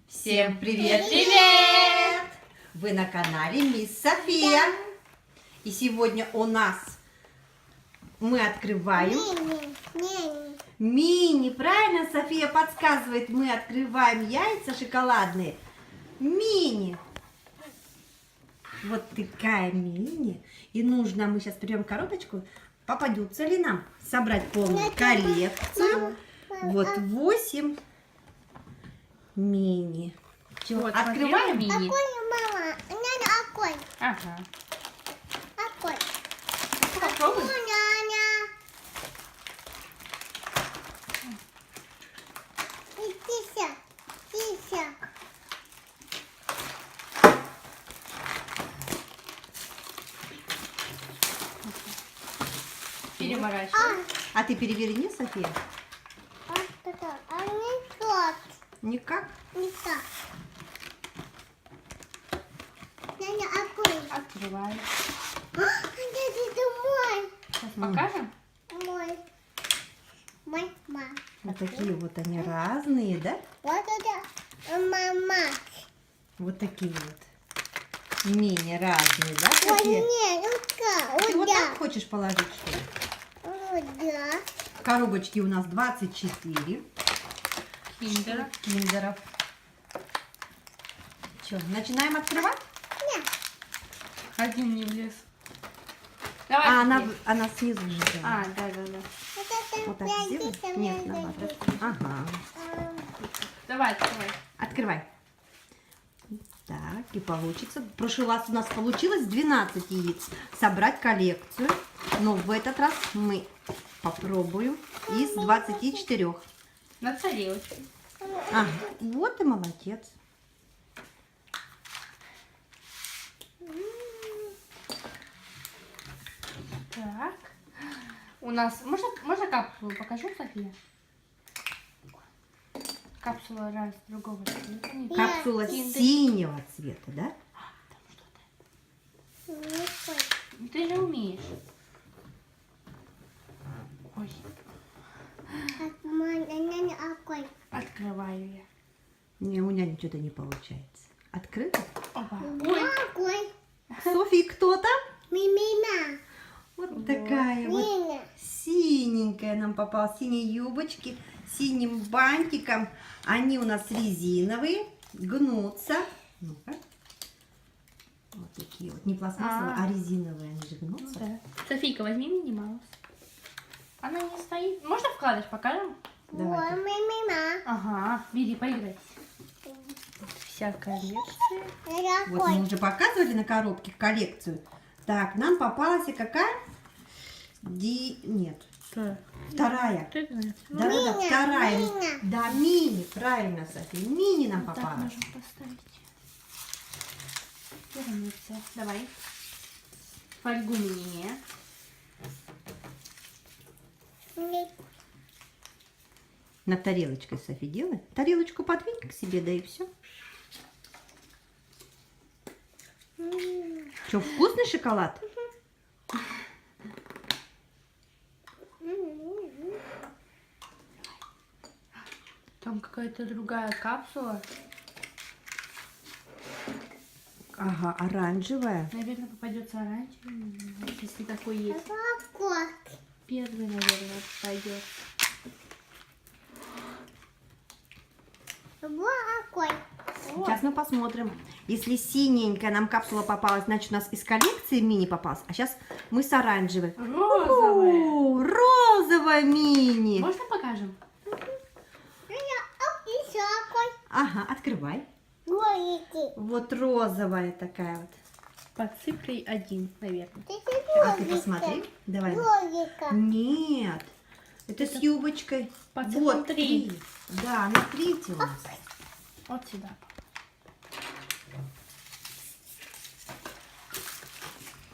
Всем привет! Привет! Вы на канале Мисс София. И сегодня у нас мы открываем мини. Правильно София подсказывает, мы открываем яйца шоколадные. Мини. Вот такая мини. И нужно, мы сейчас берем коробочку, попадется ли нам собрать полную коллекцию. Вот 8 мини. Всё, Вот, открываем мини. Какой, мама? Няня, какой? Ага. Какой? Попробуй. Няня. Тися, тися. Переворачивай. А ты переверни, София. А не тот. Никак. Не так. Няня, какой? Открывай. Это мой. Сейчас покажем. Мой. Мой, мама. Вот такие вот они разные, да? Вот это мама. Вот такие вот. Мини разные, да, Ой, София? нет, Ты вот да. так хочешь положить, что ли? Да. В коробочке у нас 24 Киндера. киндеров. Что, начинаем открывать? Нет. Один не влез. Давай. А, теперь. она снизу же А, сделана. да. Вот это Вот так пять, сделай? это Нет, мне надо. дадут. Ага. Давай, открывай. Открывай. Так, и получится. В прошлый раз у нас получилось 12 яиц. Собрать коллекцию. Но в этот раз мы попробуем из 24. На тарелочку. Ага, вот и молодец. Так. У нас... Можно капсулу покажу, София? Капсула раз другого цвета. Не Капсула Киндер. синего цвета, да? Не той. Ты же умеешь. Ой, Няня, какой? открываю я. Не, у меня ничего-то не получается. Открыто? Опа. Какой? Софи, кто там? Мимина. Вот такая вот Мина. синенькая нам попала. Синие юбочки, синим бантиком. Они у нас резиновые, гнутся. Ну-ка. Вот такие вот. Не пластмассовые, а резиновые. Они же гнутся. Да. Софийка, возьми мини-маус. Она не стоит. Можно вкладыш покажем? Давайте. Вот мимина. Ага, бери, поиграй. Вся коллекция. Вот мы уже показывали на коробке коллекцию. Так, нам попалась и какая? Нет, вторая. Ты знаешь. Да-да-да, Мини, вторая. мини. Да, мини, правильно, София. Мини нам Так попалась. можем поставить. Вернуться. Давай. Фольгу мне. Над тарелочкой, Софи, делай. Тарелочку подвинь к себе, да и все. Что, вкусный шоколад? Там какая-то другая капсула. Ага, оранжевая. Наверное, попадется оранжевый. Если такой есть. Какой? Первый, наверное, пойдет. Вот какой? Сейчас мы посмотрим. Если синенькая нам капсула попалась, значит у нас из коллекции мини попалась. А сейчас мы с оранжевой. Розовая. О, розовая мини. Можно покажем? Еще какой? Ага, открывай. Голики. Вот розовая такая вот. Под цифрой 1, наверное. А ты посмотри. Давай. Голика. Нет. Это с юбочкой. По Вот цифрам 3. 3. Да, на третьей у нас. Вот сюда.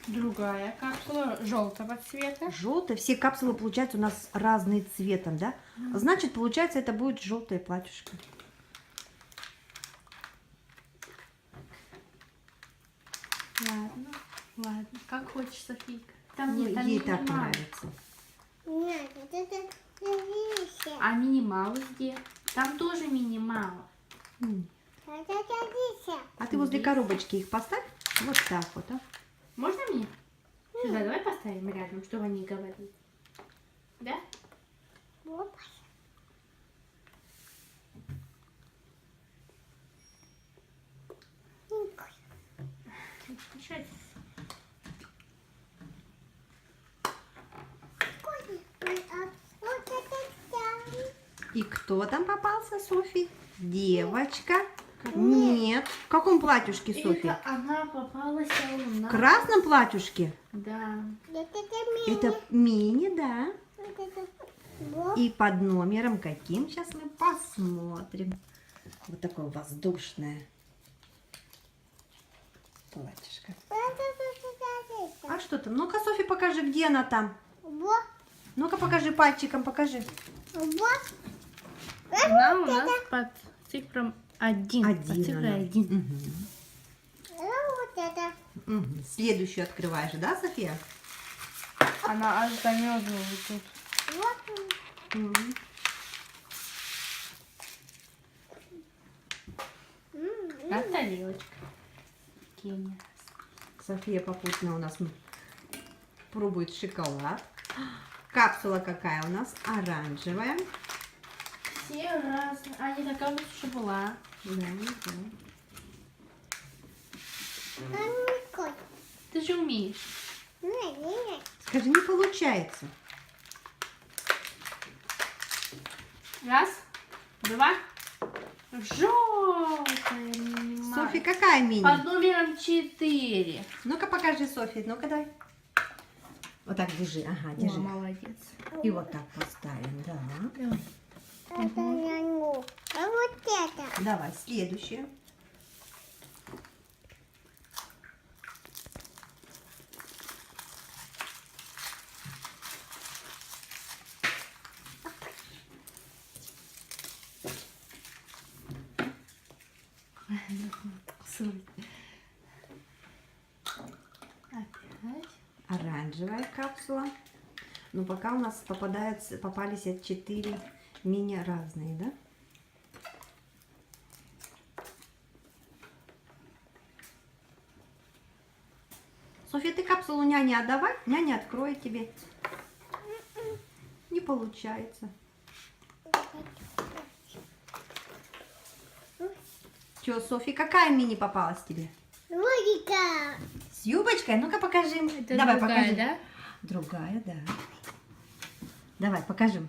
Другая капсула желтого цвета. Желтая. Все капсулы, получается, у нас разные цветом, да? Значит, получается, это будет желтое платьюшко. Ладно. Как хочешь, Софийка. Там Ну, нет, там ей так мини-маус. нравится. Нет, это вещи. А мини-маус где? Там тоже мини-маус. М. Это А ты возле коробочки их поставь. Вот так вот, а. Можно мне? Сюда давай поставим рядом, чтобы они говорили. Да? Вот. Мешать. Вот это да. И кто там попался, Софи? Девочка? Нет. В каком платьюшке, Софи? Это она попалась на... В красном платьюшке? Да. Это мини. Это мини, да. Вот это. Вот. И под номером каким? Сейчас мы посмотрим. Вот такое воздушное платьишко. А что там? Ну-ка, Софи, покажи, где она там. Вот. Ну-ка, покажи пальчиком, покажи. Вот. Она у нас под цифром 1. Под Один цифрой она. 1. Мгм. Вот это. Мгм. Следующую открываешь, да, София? Она аж замерзла вот тут. Вот. Мгм. На тарелочка. Кения. София попутно у нас пробует шоколад. Капсула какая у нас? Оранжевая. Все разные. А, не такая у нас уже была. Да, да. Николь. Ты же умеешь. Не. Скажи, не получается. Раз, два. Желтая мини. Софи, какая мини? Под номером 4. Ну-ка покажи, Софи. Ну-ка дай. Вот так держи. Ага, О, держи. молодец. И вот так поставим, да. Давай. Это я не. А вот это. Давай, следующее. Опять. Оранжевая капсула. Ну, пока у нас попались 4 мини разные, да? Софья, ты капсулу няне отдавай, няня откроет тебе. Не получается. Че, Софья, какая мини попалась тебе? Логика. С юбочкой? Ну-ка покажи. Это Давай, другая, покажи. да? Другая, да. Давай, покажем.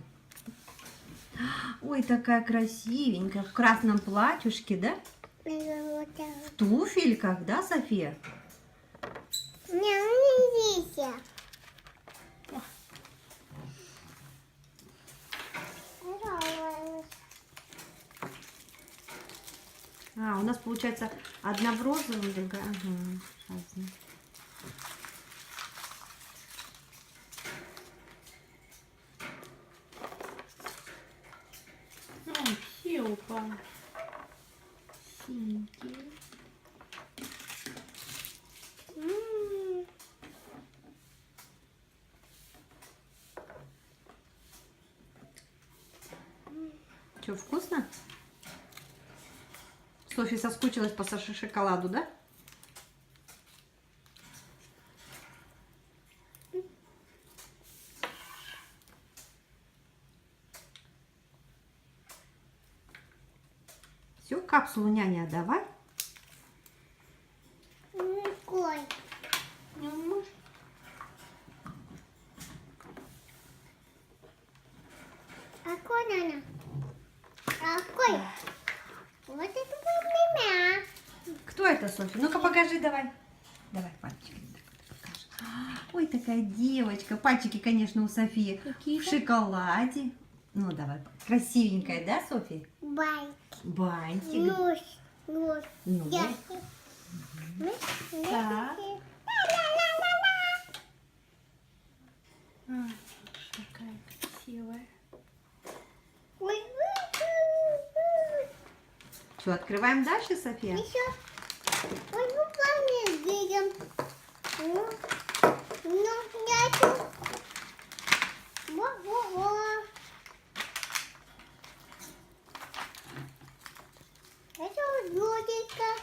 Ой, такая красивенькая. В красном платьюшке, да? Вот это. В туфельках, да, София? Не здесь. А, у нас получается одна в розовом, другая. Ага, разные. Ой, все упали. Синенькие. Что, вкусно? Софья соскучилась по шоколаду, да? Все, капсулу няне отдавай. Николь. Не можешь? Какой она? Какой? Вот это племя. Кто это, Софья? Ну-ка покажи, давай. Давай пальчики. Покажи. Ой, такая девочка. Пальчики, конечно, у Софии Какие в шоколаде. Ну, давай. Красивенькая, да, Софья? Байк. Бантик. Нож. Нож. Ну, Ясно. Так. А, такая красивая. Ой, что, открываем дальше, София? еще. Ой, ну плавно двигаем. Ну, нету. Во-во-во. Это Логика.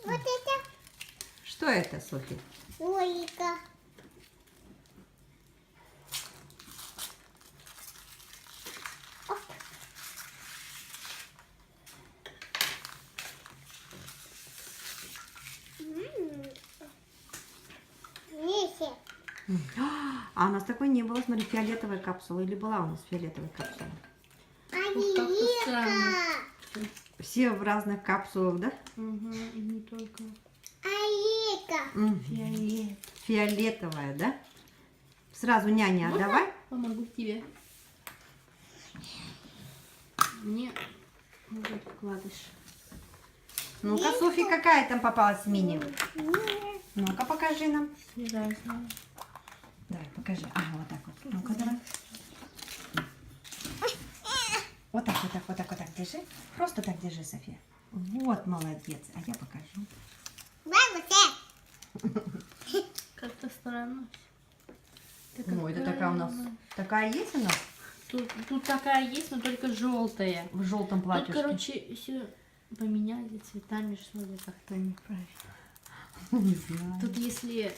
Вот это Что это, Софи? логика. Оп. Месяц. А у нас такой не было, смотри, фиолетовая капсула. Или была у нас фиолетовая капсула? Алика. Все в разных капсулах, да? Угу, и не только. Алика. Фиолет. Фиолетовая, да? Сразу няне Можно? отдавай. Помогу тебе. Мне вот вкладыш. Ну-ка, Софи, какая там попалась мини? Ну-ка, покажи нам. Все разные. Давай, покажи. Ага, вот так вот. Ну-ка, давай. Вот так, вот так, вот так, вот так держи. Просто так держи, София. Вот, молодец. А я покажу. Как-то странно. Ой, это такая у нас. Такая есть у нас? Тут такая есть, но только желтая. В желтом Тут, платьюшке. короче, все поменяли цветами, что ли, как-то неправильно. Не знаю. Тут если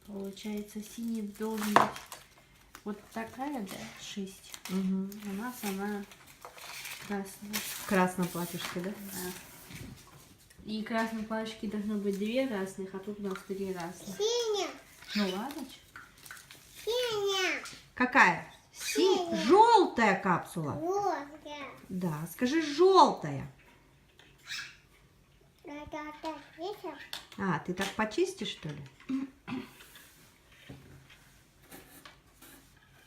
получается синий должен быть вот такая, да, 6. Мгм. У нас она красная. В красном платьюшке, да? Да. И красные палочки должно быть 2 разных, а тут у нас 3 разных. Синяя. Ну ладно. чё. Синяя. Какая? Желтая капсула. Розовая. Да, скажи желтая. Да, видишь? А, ты так почистишь, что ли?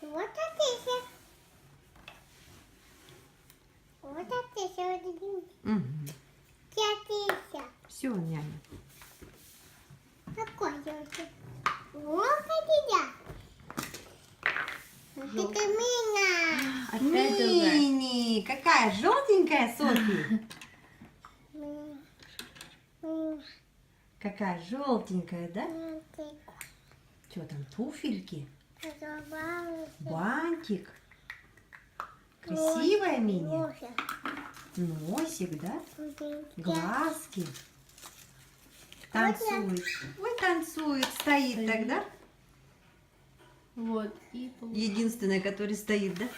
Вот это. Вот это. Угу. Тятися. Все, няня. Какой елки? Вот это. Вот это меня. Опять другая. Мини, какая желтенькая, Софи. Какая желтенькая, да? Что там, туфельки? Бантик. Красивая мини. Носик, да? Глазки. Танцует. Ой, танцует, стоит тогда. Вот. И получается. Единственная, который стоит, да?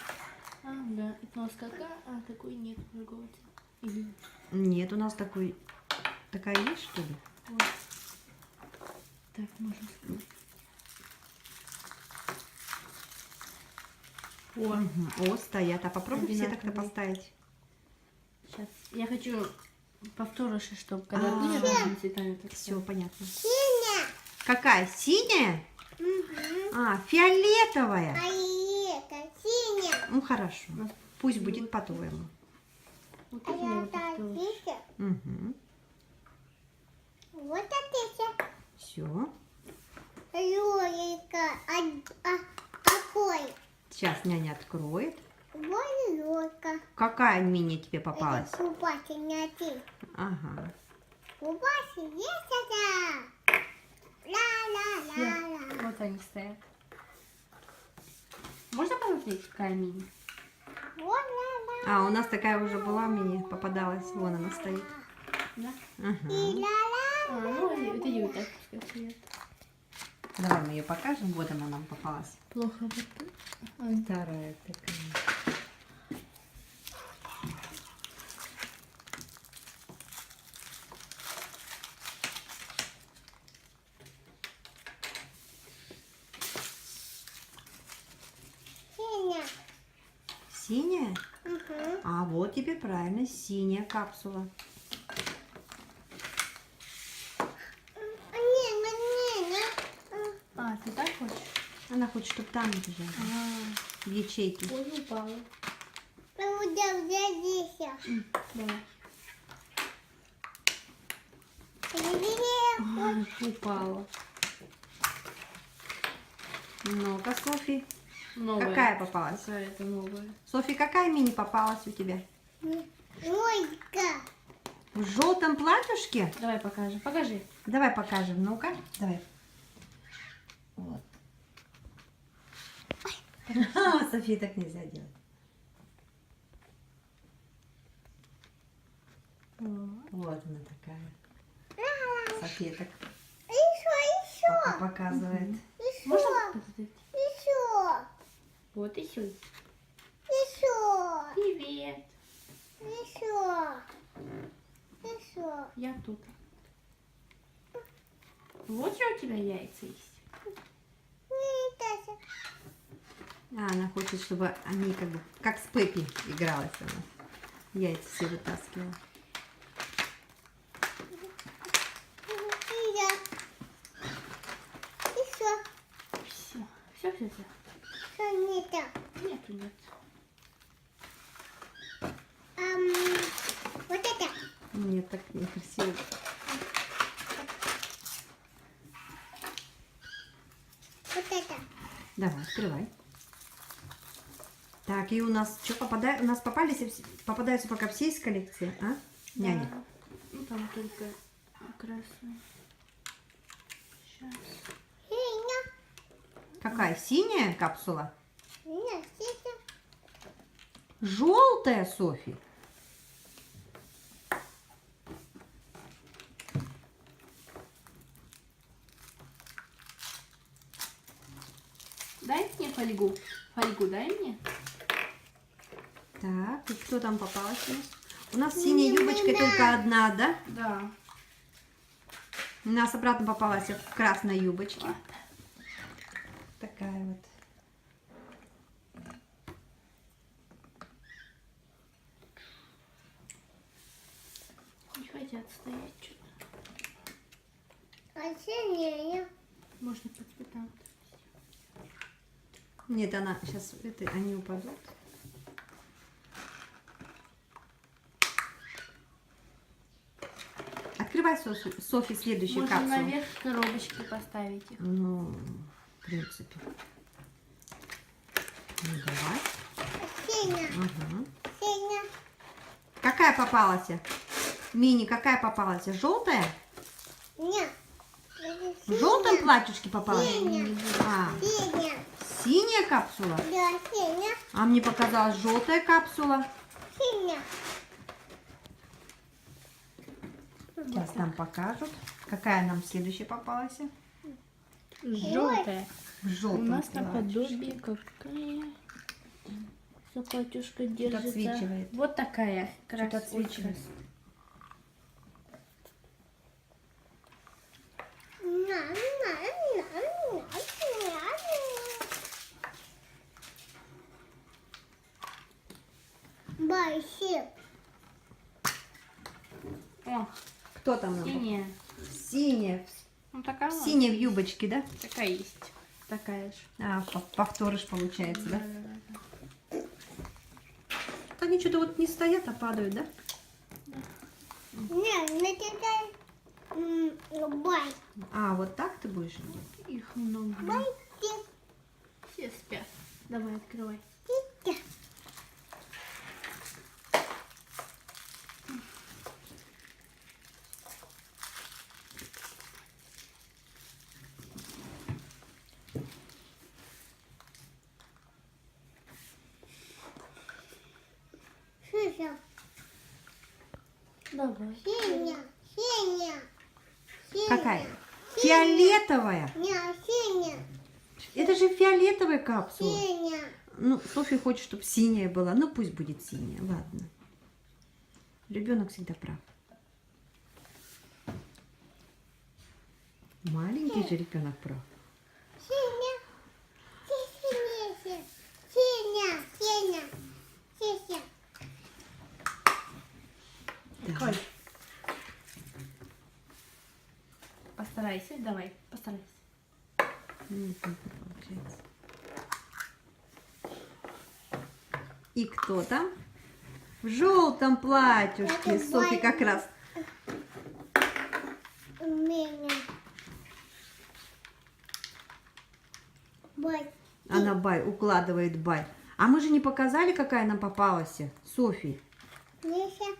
А, да. Это у нас какая? А, такой нет другого. Или Нет, у нас такая есть, что ли? вот. Так, можно сказать. О, Мгм. О, стоят. А попробуй все так-то Одинаковые. поставить. сейчас. Я хочу повторить, чтобы когда А. были разными цветами, так Все понятно. Синяя. Какая? Синяя? Мгм. А, фиолетовая. А это синяя. Ну, хорошо. У нас Пусть будет по-твоему. Вот А это мне это повторить. видишь? Угу. Вот это. Все. Лёлика. Какой? Сейчас няня откроет. Вот лёлика. Какая мини тебе попалась? Это кубаси не ты. Ага. Кубаси есть это. Ла-ла-ла-ла. Вот они стоят. Можно посмотреть, какая мини? Вот-ла-ла. А, у нас такая уже была мини, попадалась. Вон она стоит. Да? И Ага. ла-ла. А, ну, это ее так пускай цвет. Давай мы ее покажем. Вот она нам попалась. Плохо вот тут. А, Вторая такая. Синяя. Синяя? Угу. А вот тебе правильно, синяя капсула. Не. А, ты так хочешь? Она хочет, чтобы там лежала, А, в ячейке. ой, упала. Здесь. Давай. Вот. Ой, упала. Ну-ка, Софи. Новая. Какая попалась? Какая-то новая. Софи, какая мини попалась у тебя? Лойка. В желтом платьюшке? Давай покажем. Покажи. Давай покажем. Ну-ка, давай. Вот. Софии так нельзя делать. Вот. Вот она такая. София так Еще. папа показывает. Можно показать? Еще. Вот еще. Еще. Привет. Еще. Еще. Я тут. Вот же у тебя яйца есть. Она хочет, чтобы они как с Пеппи игралась она. Яйца все вытаскивала. Еще. Все. Все. Что не так? Нет. Вот это. Нет, так некрасиво. Вот это. Давай, открывай. Так, и у нас что попадает? У нас попадаются пока все из коллекции, а? Няня. Да. Ну там только красный. Сейчас. Синя. Какая? Синяя капсула? Нет, синя. Желтая, Софи. Дай мне фольгу. Фольгу дай мне. Так, и кто там попался? У нас синяя юбочка только одна, да? Да. У нас обратно попалась в красной юбочке. Такая вот. Не хотят стоять что-то. А синяя. Можно по цветам. Нет, она сейчас они упадут. Открывай, Софи, следующую Можно капсулу. наверх коробочки поставить их. Ну, в принципе. Ну, давай. Синя. Ага. Синя. Какая попалась? Мини, какая попалась? Желтая? Нет. В желтом платьюшке попалась? Синяя. А, Синяя. синяя капсула? Да, синяя. А мне показалась желтая капсула. Синяя. Сейчас нам покажут. Какая нам следующая попалась? Желтая. В У желтом нас платье. наподобие какая. Платьюшка держится. отсвечивает. Вот такая. Что-то отсвечивает. Большие. О, Кто там? нам синяя. попал? Синяя. Ну такая вот. Синяя в юбочке, да? Такая есть. Такая же. А, повторыш получается, да? Да. Они что-то вот не стоят, а падают, да? Нет, на тебя бай. А, вот так ты будешь делать? Их много. Байки. Все спят. Давай, открывай. Тихо. Синя. Давай. Синя. Синя. Синя. Какая? Фиолетовая. Нет, синя. Это же фиолетовая капсула. Синя. Ну, Софья хочет, чтобы синяя была. Ну, пусть будет синяя. Ладно. Ребенок всегда прав. Маленький же ребенок прав. Синя. Синя. Синя. Синя. Синя. Какой? Постарайся. Давай, постарайся. Нет, не получается. И кто там? В желтом платьюшке. Это Софья как Ваня. раз. У меня. Бай. Она бай, укладывает бай. А мы же не показали, какая нам попалась, Софья. Миша.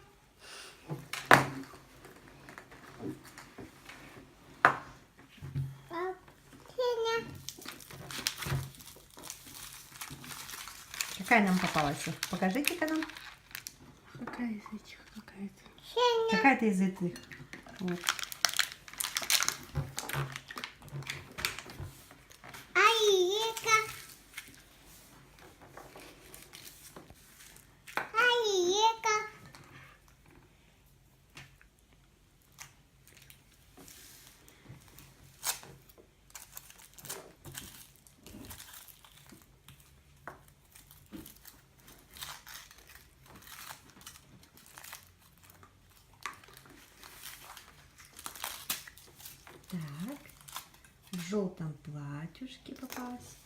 Синя. Какая нам попалась? Покажите-ка нам. Какая из этих какая-то? Синяя. Какая-то из этих. Вот. Аика. Аика. Так. В желтом платьюшке попалась.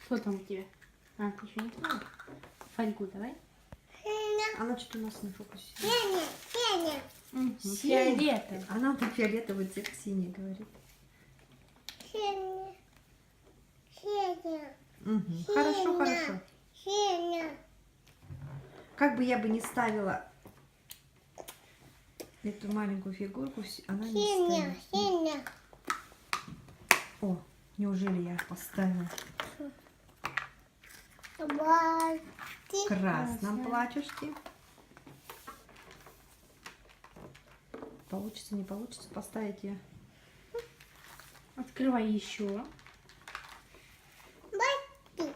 Что там у тебя? А, ты еще не понял? Фольгу давай. Синяя. Она что-то у нас не фокусирует. Синяя. Синяя. Фиолетовый. Она тут фиолетовый цвет синий говорит. Синяя. Синяя. Мгм. Хорошо, хорошо. Синяя. Как бы я бы не ставила эту маленькую фигурку, она не Синяя. ставит. Синяя. О, неужели я поставила в красном платьюшке? Получится, не получится поставить ее. Открывай еще. Басти.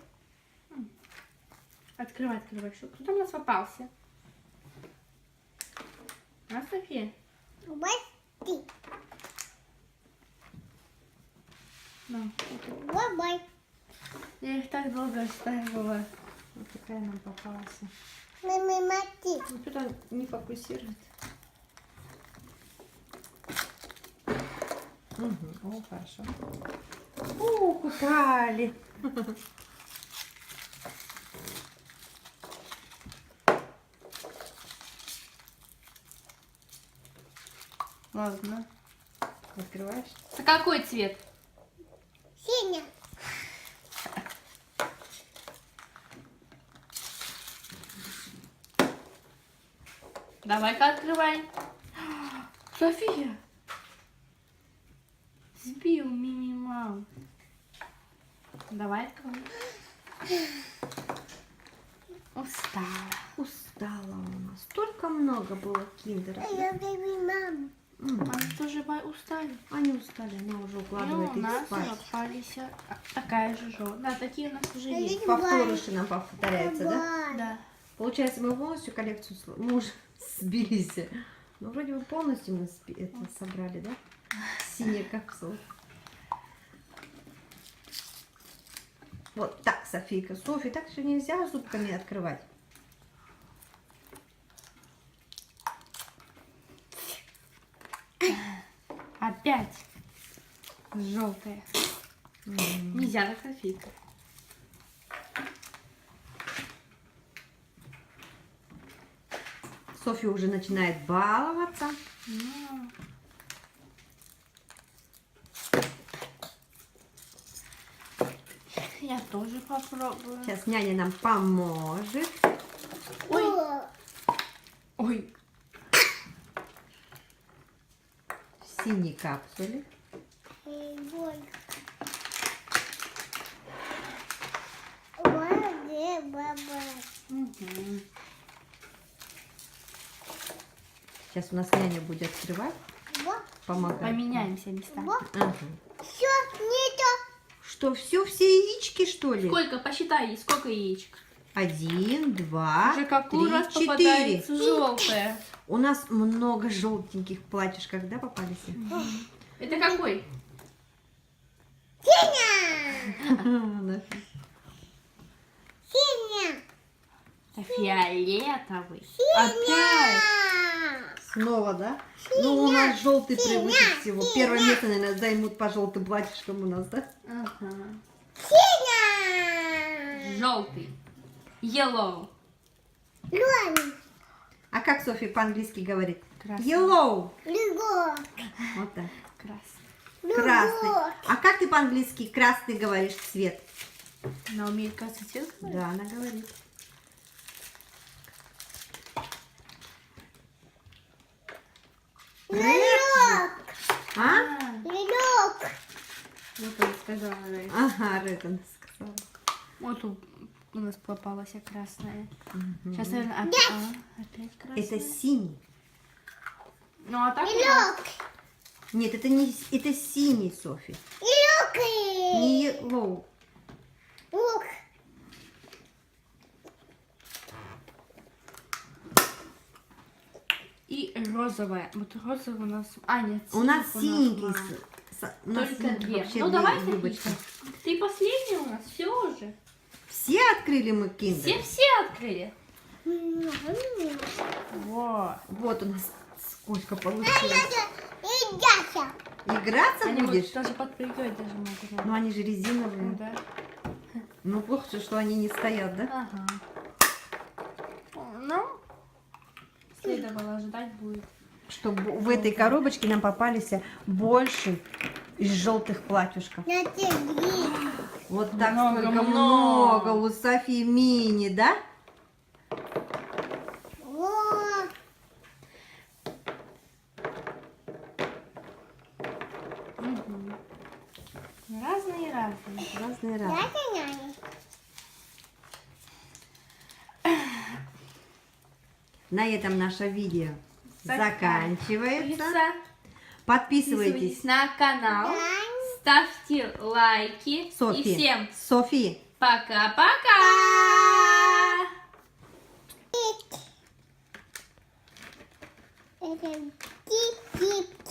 Открывай, открывай. Что? Кто там у нас попался? А, София? Басти. Ну, Бай-бай. я их так долго ставила. Вот такая нам попалась. Мати. Ну, что-то не фокусирует. Угу. О, хорошо. Ух, упали. Ладно. Открываешь? А какой цвет? Синяя. Давай-ка открывай. София! Сбил Мими Маус. Давай открывай. Устала. Устала у нас. Столько много было киндеров. Я люблю маму. Они тоже устали. Они устали, она уже И укладывает у их нас спать. попались такая же желтая. Да, такие у нас уже Я есть. люблю Повторыши нам повторяются, да? Бай. Да. Получается, мы полностью коллекцию мы уже сбились. Ну, вроде бы полностью мы это собрали, да? Синяя капсула. Вот так, Софийка. Софья, так же нельзя зубками открывать. Опять желтая. Нельзя так, Софийка. Софья уже начинает баловаться. Я тоже попробую. Сейчас няня нам поможет. Ой. О, Ой. В синей капсуле. бой. Бай, баба. Угу. Сейчас у нас няня будет открывать, Вот. помогать. Поменяемся местами. Вот. Ага. Все, не то. Что, все яички, что ли? Сколько? Посчитай, сколько яичек. 1, 2, Уже какой 3, раз 4. попадается желтая. У нас много желтеньких платьишек, да, попались? Это какой? Синяя. Синяя. Это фиолетовый. Опять. Синяя. Снова, да? Ну, у нас желтый превыше всего. Первое место, наверное, займут по желтым платьишкам у нас, да? Ага. Синяя. Желтый. Yellow. Лен. А как Софья по-английски говорит? Красный. Yellow. Лего. Вот так. Красный. Красный. А как ты по-английски красный говоришь цвет? Она умеет красный цвет говорить? Да, она говорит. Ледок. А? Ледок. Вот он сказала. Ага, Red она сказала. Вот тут у нас попалась красная. Мгм. Сейчас, наверное, опять красная. Это синий. Ну, а так... Лук. Нет, это не это синий, Софи. Лук. Не yellow. Лук. И розовая. Вот розовая у нас... А, нет, У нас синих синенький. мало. У нас Только две. вообще Ну, две давай, юбочки. Софийка. Ты последняя у нас, все уже. Все открыли мы киндер? Все открыли. Вот. Вот у нас сколько получилось. И дядя. Играться Они будешь? вот даже подпрыгивать даже могут. Ну они же Ну, резиновые. да. Ну плохо, что они не стоят, да? Ага. Ну, следовало ожидать будет. Чтобы в этой коробочке нам попались больше из желтых платьюшков. На тебе. Вот так Много, сколько много. много у Софии мини, да? Вот. Разные. Разные. Дядя. На этом наше видео заканчивается. Подписывайтесь Подписывайтесь. на канал, ставьте лайки. Софи. И всем Софи. пока-пока! Это тип-тип.